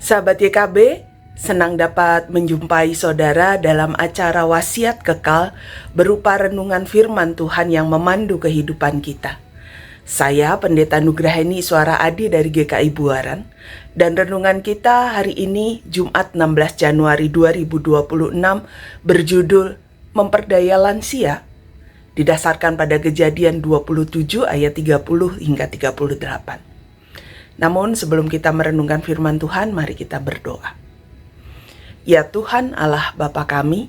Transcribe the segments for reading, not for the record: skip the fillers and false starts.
Sahabat YKB, senang dapat menjumpai saudara dalam acara Wasiat Kekal berupa renungan firman Tuhan yang memandu kehidupan kita. Saya Pendeta Nugraheni Suara Adi dari GKI Buaran, dan renungan kita hari ini Jumat 16 Januari 2026 berjudul Memperdaya Lansia, didasarkan pada Kejadian 27 ayat 30 hingga 38. Namun sebelum kita merenungkan firman Tuhan, mari kita berdoa. Ya Tuhan Allah Bapa kami,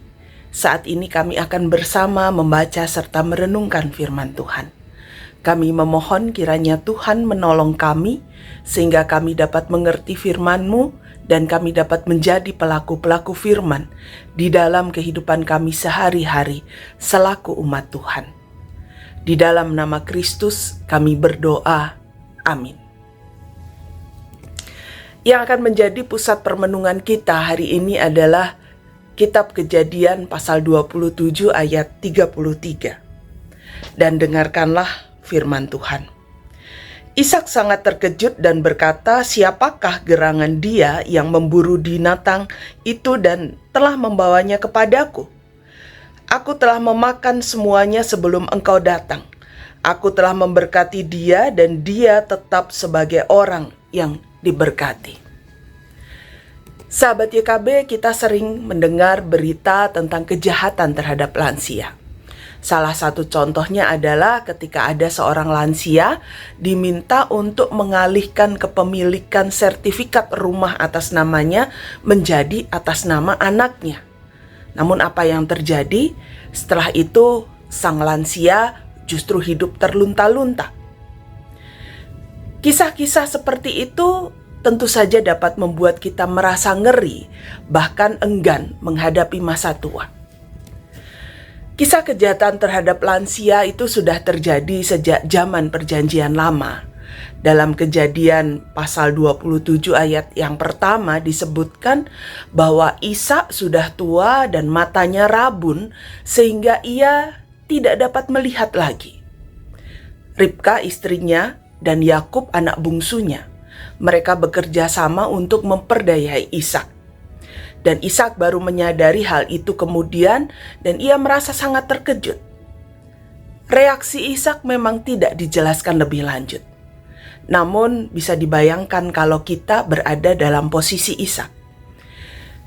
saat ini kami akan bersama membaca serta merenungkan firman Tuhan. Kami memohon kiranya Tuhan menolong kami, sehingga kami dapat mengerti firman-Mu dan kami dapat menjadi pelaku-pelaku firman di dalam kehidupan kami sehari-hari selaku umat Tuhan. Di dalam nama Kristus kami berdoa, amin. Yang akan menjadi pusat permenungan kita hari ini adalah Kitab Kejadian pasal 27 ayat 33. Dan dengarkanlah firman Tuhan. Ishak sangat terkejut dan berkata, "Siapakah gerangan dia yang memburu binatang itu dan telah membawanya kepadaku? Aku telah memakan semuanya sebelum engkau datang. Aku telah memberkati dia dan dia tetap sebagai orang yang diberkati." Sahabat YKB, kita sering mendengar berita tentang kejahatan terhadap lansia. Salah satu contohnya adalah ketika ada seorang lansia diminta untuk mengalihkan kepemilikan sertifikat rumah atas namanya menjadi atas nama anaknya. Namun apa yang terjadi? Setelah itu sang lansia justru hidup terlunta-lunta. Kisah-kisah seperti itu tentu saja dapat membuat kita merasa ngeri, bahkan enggan menghadapi masa tua. Kisah kejahatan terhadap lansia itu sudah terjadi sejak zaman Perjanjian Lama. Dalam Kejadian pasal 27 ayat yang pertama disebutkan bahwa Ishak sudah tua dan matanya rabun sehingga ia tidak dapat melihat lagi. Ribka istrinya dan Yakub anak bungsunya, mereka bekerja sama untuk memperdayai Ishak. Dan Ishak baru menyadari hal itu kemudian dan ia merasa sangat terkejut. Reaksi Ishak memang tidak dijelaskan lebih lanjut. Namun bisa dibayangkan kalau kita berada dalam posisi Ishak.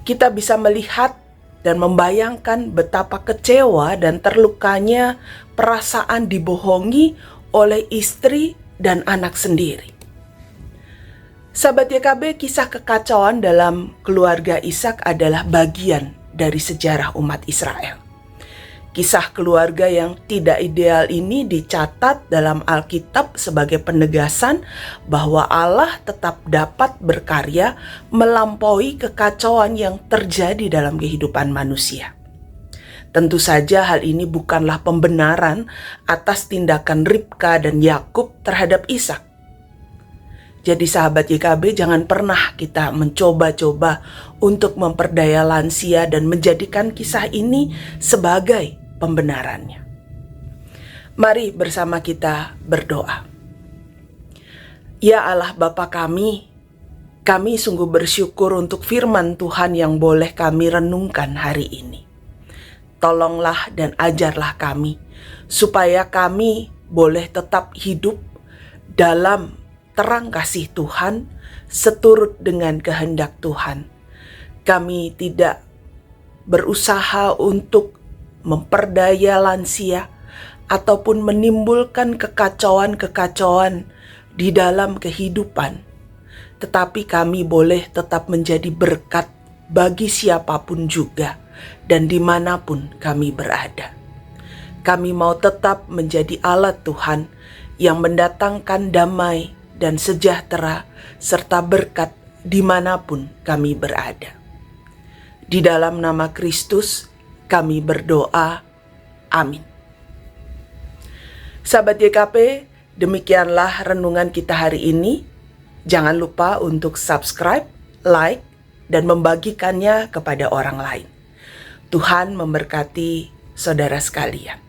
Kita bisa melihat dan membayangkan betapa kecewa dan terlukanya perasaan dibohongi oleh istri dan anak sendiri. Sahabat YKB, kisah kekacauan dalam keluarga Ishak adalah bagian dari sejarah umat Israel. Kisah keluarga yang tidak ideal ini dicatat dalam Alkitab sebagai penegasan bahwa Allah tetap dapat berkarya melampaui kekacauan yang terjadi dalam kehidupan manusia. Tentu saja hal ini bukanlah pembenaran atas tindakan Ribka dan Yakub terhadap Ishak. Jadi sahabat YKB, jangan pernah kita mencoba-coba untuk memperdaya lansia dan menjadikan kisah ini sebagai pembenarannya. Mari bersama kita berdoa. Ya Allah Bapa kami sungguh bersyukur untuk firman Tuhan yang boleh kami renungkan hari ini. Tolonglah dan ajarlah kami, supaya kami boleh tetap hidup dalam terang kasih Tuhan, seturut dengan kehendak Tuhan. Kami tidak berusaha untuk memperdaya lansia ataupun menimbulkan kekacauan-kekacauan di dalam kehidupan. Tetapi kami boleh tetap menjadi berkat bagi siapapun juga dan dimanapun kami berada. Kami mau tetap menjadi alat Tuhan yang mendatangkan damai dan sejahtera serta berkat dimanapun kami berada. Di dalam nama Kristus kami berdoa, amin. Sahabat YKP, demikianlah renungan kita hari ini. Jangan lupa untuk subscribe, like, dan membagikannya kepada orang lain. Tuhan memberkati saudara sekalian.